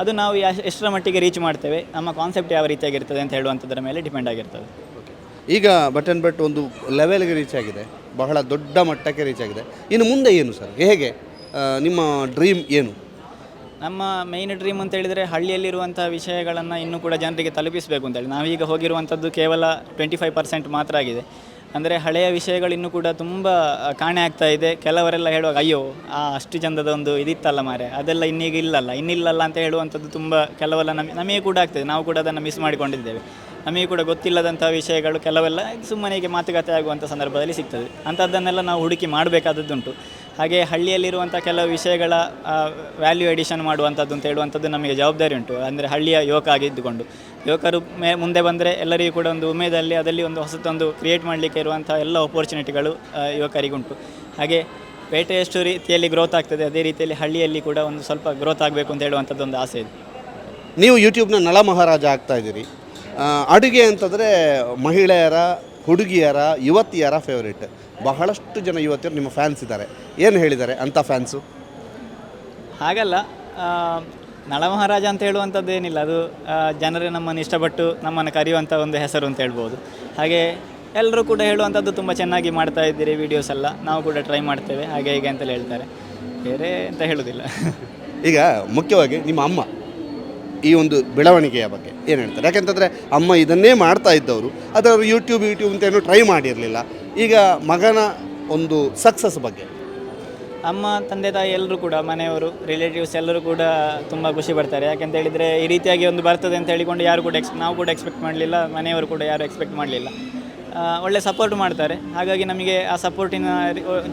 ಅದು ನಾವು ಎಷ್ಟರ ಮಟ್ಟಿಗೆ ರೀಚ್ ಮಾಡ್ತೇವೆ, ನಮ್ಮ ಕಾನ್ಸೆಪ್ಟ್ ಯಾವ ರೀತಿಯಾಗಿರ್ತದೆ ಅಂತ ಹೇಳುವಂಥದ್ರ ಮೇಲೆ ಡಿಪೆಂಡ್ ಆಗಿರ್ತದೆ. ಈಗ ಭಟ್ ಒಂದು ಲೆವೆಲ್ಗೆ ರೀಚ್ ಆಗಿದೆ, ಬಹಳ ದೊಡ್ಡ ಮಟ್ಟಕ್ಕೆ ರೀಚ್ ಆಗಿದೆ. ಇನ್ನು ಮುಂದೆ ಏನು ಸರ್, ಹೇಗೆ ನಿಮ್ಮ ಡ್ರೀಮ್ ಏನು? ನಮ್ಮ ಮೇಯ್ನ್ ಡ್ರೀಮ್ ಅಂತ ಹೇಳಿದರೆ ಹಳ್ಳಿಯಲ್ಲಿರುವಂಥ ವಿಷಯಗಳನ್ನು ಇನ್ನೂ ಕೂಡ ಜನರಿಗೆ ತಲುಪಿಸಬೇಕು ಅಂತೇಳಿ. ನಾವೀಗ ಹೋಗಿರುವಂಥದ್ದು ಕೇವಲ 25% ಮಾತ್ರ ಆಗಿದೆ. ಅಂದರೆ ಹಳೆಯ ವಿಷಯಗಳು ಇನ್ನೂ ಕೂಡ ತುಂಬ ಕಾಣೆ ಆಗ್ತಾ ಇದೆ. ಕೆಲವರೆಲ್ಲ ಹೇಳುವಾಗ ಅಯ್ಯೋ ಅಷ್ಟು ಚಂದದ ಒಂದು ಇದಿತ್ತಲ್ಲ ಮಾರೆ, ಅದೆಲ್ಲ ಇನ್ನೀಗ ಇನ್ನಿಲ್ಲಲ್ಲ ಅಂತ ಹೇಳುವಂಥದ್ದು ತುಂಬ ಕೆಲವೆಲ್ಲ ನಮಗೆ ಕೂಡ ಆಗ್ತದೆ. ನಾವು ಕೂಡ ಅದನ್ನು ಮಿಸ್ ಮಾಡಿಕೊಂಡಿದ್ದೇವೆ. ನಮಗೆ ಕೂಡ ಗೊತ್ತಿಲ್ಲದಂಥ ವಿಷಯಗಳು ಕೆಲವೆಲ್ಲ ಸುಮ್ಮನೆ ಮಾತುಕತೆ ಆಗುವಂಥ ಸಂದರ್ಭದಲ್ಲಿ ಸಿಗ್ತದೆ. ಅಂಥದ್ದನ್ನೆಲ್ಲ ನಾವು ಹುಡುಕಿ ಮಾಡಬೇಕಾದದ್ದುಂಟು. ಹಾಗೆ ಹಳ್ಳಿಯಲ್ಲಿರುವಂಥ ಕೆಲವು ವಿಷಯಗಳ ವ್ಯಾಲ್ಯೂ ಎಡಿಷನ್ ಮಾಡುವಂಥದ್ದು ಅಂತ ಹೇಳುವಂಥದ್ದು ನಮಗೆ ಜವಾಬ್ದಾರಿ ಉಂಟು. ಅಂದರೆ ಹಳ್ಳಿಯ ಯುವಕ ಆಗಿದ್ದುಕೊಂಡು ಯುವಕರು ಮುಂದೆ ಬಂದರೆ ಎಲ್ಲರಿಗೂ ಕೂಡ ಒಂದು ಉಮೇದಲ್ಲಿ ಅದರಲ್ಲಿ ಒಂದು ಹೊಸತೊಂದು ಕ್ರಿಯೇಟ್ ಮಾಡಲಿಕ್ಕೆ ಇರುವಂಥ ಎಲ್ಲ ಅಪೋರ್ಚುನಿಟಿಗಳು ಯುವಕರಿಗುಂಟು. ಹಾಗೆ ಪೇಟೆ ಎಷ್ಟು ರೀತಿಯಲ್ಲಿ ಗ್ರೋತ್ ಆಗ್ತದೆ ಅದೇ ರೀತಿಯಲ್ಲಿ ಹಳ್ಳಿಯಲ್ಲಿ ಕೂಡ ಒಂದು ಸ್ವಲ್ಪ ಗ್ರೋತ್ ಆಗಬೇಕು ಅಂತ ಹೇಳುವಂಥದ್ದು ಒಂದು ಆಸೆ ಇದೆ. ನೀವು ಯೂಟ್ಯೂಬ್ನ ನಳ ಮಹಾರಾಜ ಆಗ್ತಾ ಇದ್ದೀರಿ. ಅಡುಗೆ ಅಂತಂದರೆ ಮಹಿಳೆಯರ, ಹುಡುಗಿಯರ, ಯುವತಿಯರ ಫೇವರೇಟ್. ಬಹಳಷ್ಟು ಜನ ಯುವತಿಯರು ನಿಮ್ಮ ಫ್ಯಾನ್ಸ್ ಇದ್ದಾರೆ. ಏನು ಹೇಳಿದ್ದಾರೆ ಅಂಥ ಫ್ಯಾನ್ಸು? ಹಾಗಲ್ಲ, ನಳಮಹಾರಾಜ ಅಂತ ಹೇಳುವಂಥದ್ದು ಏನಿಲ್ಲ, ಅದು ಜನರೇ ನಮ್ಮನ್ನು ಇಷ್ಟಪಟ್ಟು ನಮ್ಮನ್ನು ಕರೆಯುವಂಥ ಒಂದು ಹೆಸರು ಅಂತ ಹೇಳ್ಬೋದು. ಹಾಗೆ ಎಲ್ಲರೂ ಕೂಡ ಹೇಳುವಂಥದ್ದು ತುಂಬ ಚೆನ್ನಾಗಿ ಮಾಡ್ತಾ ಇದ್ದೀರಿ ವೀಡಿಯೋಸ್ ಎಲ್ಲ, ನಾವು ಕೂಡ ಟ್ರೈ ಮಾಡ್ತೇವೆ ಹಾಗೆ ಹೀಗೆ ಅಂತಲೇ ಹೇಳ್ತಾರೆ. ಬೇರೆ ಅಂತ ಹೇಳೋದಿಲ್ಲ. ಈಗ ಮುಖ್ಯವಾಗಿ ನಿಮ್ಮ ಅಮ್ಮ ಈ ಒಂದು ಬೆಳವಣಿಗೆಯ ಬಗ್ಗೆ ಏನು ಹೇಳ್ತಾರೆ? ಯಾಕೆಂತಂದರೆ ಅಮ್ಮ ಇದನ್ನೇ ಮಾಡ್ತಾ ಇದ್ದವರು, ಆದರೆ ಅವರು ಯೂಟ್ಯೂಬ್ ಅಂತ ಏನೂ ಟ್ರೈ ಮಾಡಿರಲಿಲ್ಲ. ಈಗ ಮಗನ ಒಂದು ಸಕ್ಸಸ್ ಬಗ್ಗೆ ಅಮ್ಮ, ತಂದೆ ತಾಯಿ ಎಲ್ಲರೂ ಕೂಡ, ಮನೆಯವರು, ರಿಲೇಟಿವ್ಸ್ ಎಲ್ಲರೂ ಕೂಡ ತುಂಬ ಖುಷಿ ಪಡ್ತಾರೆ. ಯಾಕೆಂತ ಹೇಳಿದರೆ ಈ ರೀತಿಯಾಗಿ ಒಂದು ಬರ್ತದೆ ಅಂತ ಹೇಳಿಕೊಂಡು ಯಾರು ಕೂಡ ನಾವು ಕೂಡ ಎಕ್ಸ್ಪೆಕ್ಟ್ ಮಾಡಲಿಲ್ಲ, ಮನೆಯವರು ಕೂಡ ಯಾರು ಎಕ್ಸ್ಪೆಕ್ಟ್ ಮಾಡಲಿಲ್ಲ. ಒಳ್ಳೆ ಸಪೋರ್ಟ್ ಮಾಡ್ತಾರೆ. ಹಾಗಾಗಿ ನಮಗೆ ಆ ಸಪೋರ್ಟಿನ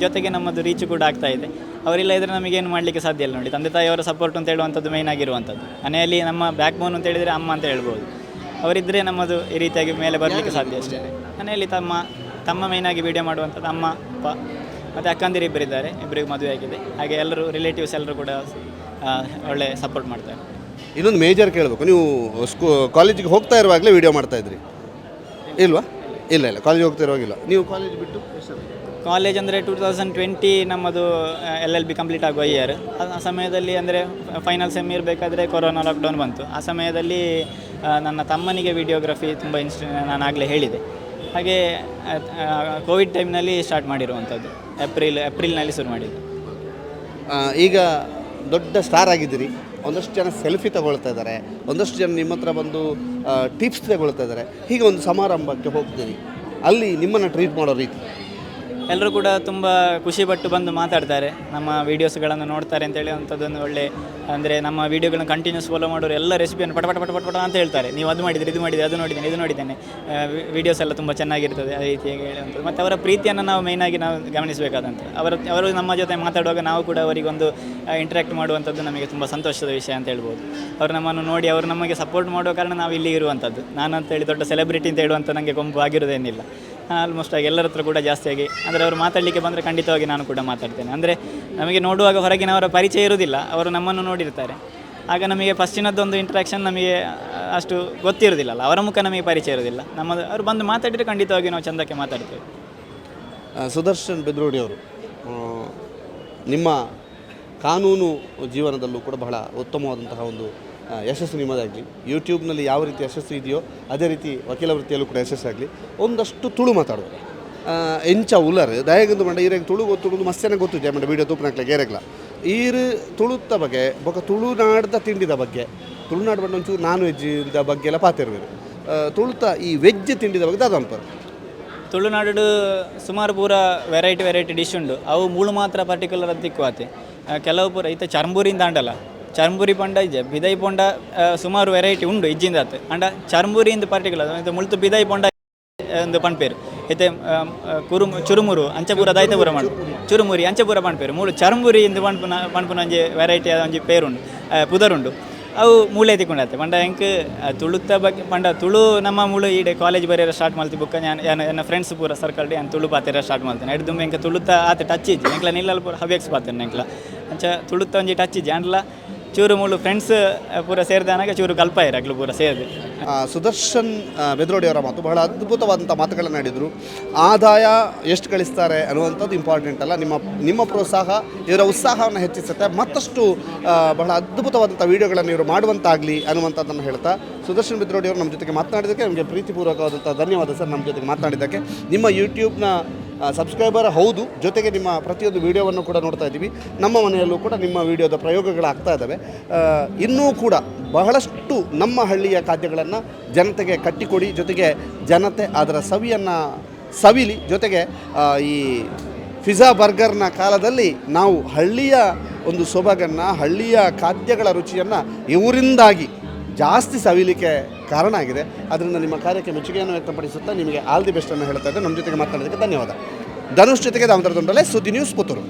ಜೊತೆಗೆ ನಮ್ಮದು ರೀಚ್ ಕೂಡ ಆಗ್ತಾ ಇದೆ. ಅವರಿಲ್ಲ ಇದ್ದರೆ ನಮಗೇನು ಮಾಡಲಿಕ್ಕೆ ಸಾಧ್ಯ ಇಲ್ಲ ನೋಡಿ. ತಂದೆ ತಾಯಿಯವರ ಸಪೋರ್ಟ್ ಅಂತ ಹೇಳುವಂಥದ್ದು ಮೇಯ್ನ್ ಆಗಿರುವಂಥದ್ದು. ಮನೆಯಲ್ಲಿ ನಮ್ಮ ಬ್ಯಾಕ್ ಬೋನ್ ಅಂತ ಹೇಳಿದರೆ ಅಮ್ಮ ಅಂತ ಹೇಳ್ಬೋದು. ಅವರಿದ್ದರೆ ನಮ್ಮದು ಈ ರೀತಿಯಾಗಿ ಮೇಲೆ ಬರಲಿಕ್ಕೆ ಸಾಧ್ಯ ಅಷ್ಟೇ. ಮನೆಯಲ್ಲಿ ತಮ್ಮ ಮೇಯ್ನಾಗಿ ವೀಡಿಯೋ ಮಾಡುವಂಥದ್ದು, ಅಮ್ಮ ಅಪ್ಪ ಮತ್ತು ಅಕ್ಕಂದಿರು ಇಬ್ಬರಿದ್ದಾರೆ, ಇಬ್ಬರಿಗೆ ಮದುವೆ ಆಗಿದೆ. ಹಾಗೆ ಎಲ್ಲರೂ ರಿಲೇಟಿವ್ಸ್ ಎಲ್ಲರೂ ಕೂಡ ಒಳ್ಳೆ ಸಪೋರ್ಟ್ ಮಾಡ್ತಾರೆ. ಇನ್ನೊಂದು ಮೇಜರ್ ಕೇಳಬೇಕು, ನೀವು ಕಾಲೇಜಿಗೆ ಹೋಗ್ತಾ ಇರುವಾಗಲೇ ವೀಡಿಯೋ ಮಾಡ್ತಾಯಿದ್ರಿ ಇಲ್ವಾ? ಇಲ್ಲ, ಕಾಲೇಜಿಗೆ ಹೋಗ್ತಾ ಇರುವಾಗಿಲ್ಲ. ನೀವು ಕಾಲೇಜ್ ಬಿಟ್ಟು ಕಾಲೇಜ್ ಅಂದರೆ 2020 ನಮ್ಮದು LLB ಕಂಪ್ಲೀಟ್ ಆಗುವ ಇಯರ್. ಆ ಸಮಯದಲ್ಲಿ ಅಂದರೆ ಫೈನಲ್ ಸೆಮ್ ಇರಬೇಕಾದ್ರೆ ಕೊರೋನಾ ಲಾಕ್ಡೌನ್ ಬಂತು. ಆ ಸಮಯದಲ್ಲಿ ನನ್ನ ತಮ್ಮನಿಗೆ ವಿಡಿಯೋಗ್ರಫಿ ತುಂಬ ನಾನು ಆಗಲೇ ಹೇಳಿದೆ. ಹಾಗೆ ಕೋವಿಡ್ ಟೈಮ್ನಲ್ಲಿ ಸ್ಟಾರ್ಟ್ ಮಾಡಿರುವಂಥದ್ದು, ಏಪ್ರಿಲ್ನಲ್ಲಿ ಶುರು ಮಾಡಿದ್ದು. ಈಗ ದೊಡ್ಡ ಸ್ಟಾರ್ ಆಗಿದ್ದೀರಿ. ಒಂದಷ್ಟು ಜನ ಸೆಲ್ಫಿ ತಗೊಳ್ತಾ ಇದ್ದಾರೆ, ಒಂದಷ್ಟು ಜನ ನಿಮ್ಮ ಹತ್ರ ಬಂದು ಟಿಪ್ಸ್ ತಗೊಳ್ತಾ ಇದ್ದಾರೆ. ಹೀಗೆ ಒಂದು ಸಮಾರಂಭಕ್ಕೆ ಹೋಗ್ತೀರಿ, ಅಲ್ಲಿ ನಿಮ್ಮನ್ನು ಟ್ರೀಟ್ ಮಾಡೋ ರೀತಿ ಎಲ್ಲರೂ ಕೂಡ ತುಂಬ ಖುಷಿಪಟ್ಟು ಬಂದು ಮಾತಾಡ್ತಾರೆ, ನಮ್ಮ ವೀಡಿಯೋಸ್ಗಳನ್ನು ನೋಡ್ತಾರೆ ಅಂತೇಳಿ ಅಂಥದ್ದೊಂದು ಒಳ್ಳೆ, ಅಂದರೆ ನಮ್ಮ ವೀಡಿಯೋಗಳನ್ನು ಕಂಟಿನ್ಯೂಸ್ ಫಾಲೋ ಮಾಡೋರು ಎಲ್ಲ ರೆಸಿಪಿಯನ್ನು ಪಟ ಅಂತ ಹೇಳ್ತಾರೆ. ನೀವು ಅದು ಮಾಡಿದರೆ ಇದು ಮಾಡಿದರೆ ಅದು ನೋಡಿದ್ದೇನೆ ಇದು ನೋಡಿದ್ದೇನೆ, ವೀಡಿಯೋಸ್ ಎಲ್ಲ ತುಂಬ ಚೆನ್ನಾಗಿರ್ತದೆ ಆ ರೀತಿಯಾಗಿ ಹೇಳುವಂಥದ್ದು. ಮತ್ತು ಅವರ ಪ್ರೀತಿಯನ್ನು ನಾವು ಮೇಯ್ನಾಗಿ ನಾವು ಗಮನಿಸಬೇಕಾದಂಥ ಅವರು ನಮ್ಮ ಜೊತೆ ಮಾತಾಡುವಾಗ ನಾವು ಕೂಡ ಅವರಿಗೊಂದು ಇಂಟ್ರ್ಯಾಕ್ಟ್ ಮಾಡುವಂಥದ್ದು ನಮಗೆ ತುಂಬ ಸಂತೋಷದ ವಿಷಯ ಅಂತ ಹೇಳ್ಬೋದು. ಅವರು ನಮ್ಮನ್ನು ನೋಡಿ ಅವರು ನಮಗೆ ಸಪೋರ್ಟ್ ಮಾಡುವ ಕಾರಣ ನಾವು ಇಲ್ಲಿ ಇರುವಂಥದ್ದು. ನಾನು ಅಂತೇಳಿ ದೊಡ್ಡ ಸೆಲೆಬ್ರಿಟಿ ಅಂತ ಹೇಳುವಂಥ ನನಗೆ ಕೊಂಬು ಆಗಿರೋದೇನಿಲ್ಲ. ಆಲ್ಮೋಸ್ಟ್ ಆಗಿ ಎಲ್ಲರ ಹತ್ರ ಕೂಡ ಜಾಸ್ತಿಯಾಗಿ, ಅಂದರೆ ಅವರು ಮಾತಾಡಲಿಕ್ಕೆ ಬಂದರೆ ಖಂಡಿತವಾಗಿ ನಾನು ಕೂಡ ಮಾತಾಡ್ತೇನೆ. ಅಂದರೆ ನಮಗೆ ನೋಡುವಾಗ ಹೊರಗಿನವರ ಪರಿಚಯ ಇರುವುದಿಲ್ಲ, ಅವರು ನಮ್ಮನ್ನು ನೋಡಿರ್ತಾರೆ. ಆಗ ನಮಗೆ ಫಸ್ಟಿನದ್ದೊಂದು ಇಂಟ್ರಾಕ್ಷನ್ ನಮಗೆ ಅಷ್ಟು ಗೊತ್ತಿರೋದಿಲ್ಲಲ್ಲ, ಅವರ ಮುಖ ನಮಗೆ ಪರಿಚಯ ಇರೋದಿಲ್ಲ. ಅವರು ಬಂದು ಮಾತಾಡಿದರೆ ಖಂಡಿತವಾಗಿ ನಾವು ಚಂದಕ್ಕೆ ಮಾತಾಡ್ತೇವೆ. ಸುದರ್ಶನ್ ಬೆದ್ರೋಡಿಯವರು ನಿಮ್ಮ ಕಾನೂನು ಜೀವನದಲ್ಲೂ ಕೂಡ ಬಹಳ ಉತ್ತಮವಾದಂತಹ ಒಂದು ಯಶಸ್ಸು ನಿಮ್ಮದಾಗಲಿ. ಯೂಟ್ಯೂಬ್ನಲ್ಲಿ ಯಾವ ರೀತಿ ಯಶಸ್ಸು ಇದೆಯೋ ಅದೇ ರೀತಿ ವಕೀಲ ವೃತ್ತಿಯಲ್ಲೂ ಕೂಡ ಯಶಸ್ಸಾಗಲಿ. ಒಂದಷ್ಟು ತುಳು ಮಾತಾಡೋದು ಎಂಚ ಉಲ್ಲರ್ ದಯಗಂದು ಮಂಡ ಈರೆಗೆ ತುಳು ಗೊತ್ತು ಮಸ್ಸೇನೆ ಗೊತ್ತು ಮಂಡ ವೀಡಿಯೋ ತೂಪನಾಕ್ಲೆ ಗೇರೆಗ್ಲ ಈರು ತುಳುತ್ತ ಬಗ್ಗೆ ಬೊಕ ತುಳುನಾಡ್ದ ತಿಂಡಿದ ಬಗ್ಗೆ, ತುಳುನಾಡು ಬಂದು ಒಂಚೂರು ನಾನ್ ವೆಜ್ಜಿದ ಬಗ್ಗೆ ಎಲ್ಲ ಪಾತಿರ್ಬೇಕು. ತುಳುತ ಈ ವೆಜ್ ತಿಂಡಿದ ಬಗ್ಗೆ ಅದಂಪರು ತುಳುನಾಡು ಸುಮಾರು ಪೂರ ವೆರೈಟಿ ಡಿಶ್ ಉಂಡು. ಅವು ಮೂಳು ಮಾತ್ರ ಪರ್ಟಿಕ್ಯುಲರ್ ಅದು ತಿಕ್ಕುವಾತೆ. ಕೆಲವು ಪೂರ ಈತ ಚರ್ಮುರಿಯಿಂದ ಅಂಡಲ್ಲ, ಚರ್ಮುರಿ ಪಂಡ ಇಜ್ಜೆ ಬಿದೈ ಪೊಂಡ ಸುಮಾರು ವೆರೈಟಿ ಉಂಡು ಇಜ್ಜಿಂದ ಆತು. ಅಂಡ ಚರ್ಮುರಿಯಿಂದ ಪರ್ಟಿಕ್ಯುಲರ್ ಇದು ಮುಳ್ತು ಬಿದೈ ಪೊಂಡ ಒಂದು ಪಣ್ಪೇರು ಐತೆ, ಚುರುಮುರು ಅಂಚಪೂರ ದೈತಪುರ ಮಣ್ಣು ಚುರುಮುರಿ ಅಂಚಪೂರ ಪಣ್ಪೇರು ಮೂಳು ಚರ್ಮುರಿ ಇಂದು ಪಣ್ಪುನ ಒಂಜಿ ವೆರೈಟಿ ಒಂಜಿ ಪೇರುಂಡು ಪುದರುಂಡು. ಅವು ಮೂಳೆ ತಿಕ್ಕೊಂಡಾತೆ ಪಂಡ ಹೆಂಗೆ ತುಳುತ್ತ ಬಗ್ಗೆ ಪಂಡ ತುಳು ನಮ್ಮ ಮೂಳು ಈಡೆ ಕಾಲೇಜ್ ಬರೆಯೋ ಸ್ಟಾರ್ಟ್ ಮಾಡ್ತಿ ಬುಕ್ಕ ನನ್ನ ಫ್ರೆಂಡ್ಸ್ ಪೂರ ಸರ್ಕಲ್ ನಾನು ತುಳು ಪಾತಿರ ಸ್ಟಾರ್ಟ್ ಮಾಡ್ತೇನೆ. ಎಡ್ದು ಹೆಂಗೆ ತುಳುತ್ತ ಆತ ಟಚ್ ಇಜ್ಜಿ ಎಂಕ್ಲ ನಿಲ್ಲಲ್ಲಿ ಪೂರ ಹವ್ಯಾಕ್ಸ್ ಪಾತೇನೆ ಎಂಕ್ಲ ಅಂಚ ತುಳುತ್ತ ಒಂಜಿ ಟಚ್ ಇಜ್ಜಿ ಅಂಡ್ಲ ಚೂರು ಮೂಳು ಫ್ರೆಂಡ್ಸ್ ಪೂರ ಸೇರಿದಾನಾಗ ಚೂರು ಕಲ್ಪ ಇರಾಗ್ಲು ಪೂರ ಸೇರಿದೆ. ಸುದರ್ಶನ್ ಬೆದ್ರೋಡಿಯವರ ಮಾತು ಬಹಳ ಅದ್ಭುತವಾದಂಥ ಮಾತುಗಳನ್ನು ಆಡಿದರು. ಆದಾಯ ಎಷ್ಟು ಗಳಿಸ್ತಾರೆ ಅನ್ನುವಂಥದ್ದು ಇಂಪಾರ್ಟೆಂಟ್ ಅಲ್ಲ, ನಿಮ್ಮ ಪ್ರೋತ್ಸಾಹ ಇವರ ಉತ್ಸಾಹವನ್ನು ಹೆಚ್ಚಿಸುತ್ತೆ. ಮತ್ತಷ್ಟು ಬಹಳ ಅದ್ಭುತವಾದಂಥ ವೀಡಿಯೋಗಳನ್ನು ಇವರು ಮಾಡುವಂತಾಗಲಿ ಅನ್ನುವಂಥದ್ದನ್ನು ಹೇಳ್ತಾ ಸುದರ್ಶನ್ ಬೆದ್ರೋಡಿಯವರು ನಮ್ಮ ಜೊತೆಗೆ ಮಾತನಾಡಿದ್ದಕ್ಕೆ ನಮಗೆ ಪ್ರೀತಿಪೂರ್ವಕವಾದಂಥ ಧನ್ಯವಾದ ಸರ್. ನಮ್ಮ ಜೊತೆಗೆ ಮಾತನಾಡಿದ್ದಕ್ಕೆ. ನಿಮ್ಮ ಯೂಟ್ಯೂಬ್ನ ಸಬ್ಸ್ಕ್ರೈಬರ್ ಹೌದು, ಜೊತೆಗೆ ನಿಮ್ಮ ಪ್ರತಿಯೊಂದು ವೀಡಿಯೋವನ್ನು ಕೂಡ ನೋಡ್ತಾ ಇದ್ದೀವಿ. ನಮ್ಮ ಮನೆಯಲ್ಲೂ ಕೂಡ ನಿಮ್ಮ ವೀಡಿಯೋದ ಪ್ರಯೋಗಗಳಾಗ್ತಾ ಇದ್ದಾವೆ. ಇನ್ನೂ ಕೂಡ ಬಹಳಷ್ಟು ನಮ್ಮ ಹಳ್ಳಿಯ ಖಾದ್ಯಗಳನ್ನು ಜನತೆಗೆ ಕಟ್ಟಿಕೊಡಿ, ಜೊತೆಗೆ ಜನತೆ ಅದರ ಸವಿಯನ್ನು ಸವಿಲಿ. ಜೊತೆಗೆ ಈ ಪಿಜ್ಜಾ ಬರ್ಗರ್ನ ಕಾಲದಲ್ಲಿ ನಾವು ಹಳ್ಳಿಯ ಒಂದು ಸೊಬಗನ್ನು, ಹಳ್ಳಿಯ ಖಾದ್ಯಗಳ ರುಚಿಯನ್ನು ಇವರಿಂದಾಗಿ ಜಾಸ್ತಿ ಸವಿಲಿಕ್ಕೆ ಕಾರಣ ಆಗಿದೆ. ಅದರಿಂದ ನಿಮ್ಮ ಕಾರ್ಯಕ್ಕೆ ಮೆಚ್ಚುಗೆಯನ್ನು ವ್ಯಕ್ತಪಡಿಸುತ್ತಾ ನಿಮಗೆ ಆಲ್ ದಿ ಬೆಸ್ಟನ್ನು ಹೇಳ್ತಾ ಇದ್ದೆ. ನಮ್ಮ ಜೊತೆಗೆ ಮಾತನಾಡೋದಕ್ಕೆ ಧನ್ಯವಾದ. ಧನುಷ್ ಜೊತೆಗೆ ದಾಮೋದರ ದೊಂಡಲೆ, ಸುದ್ದಿ ನ್ಯೂಸ್, ಪುತ್ತೂರು.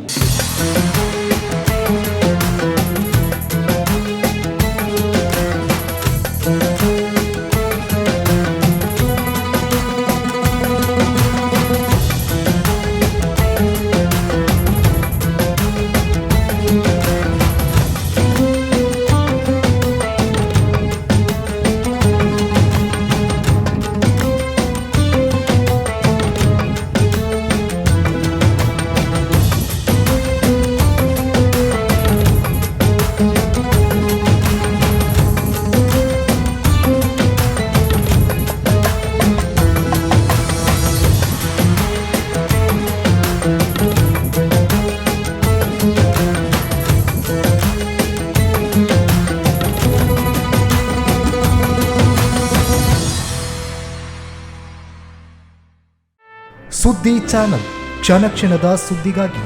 ಸುದ್ದಿ ಚಾನಲ್, ಕ್ಷಣ ಕ್ಷಣದ ಸುದ್ದಿಗಾಗಿ.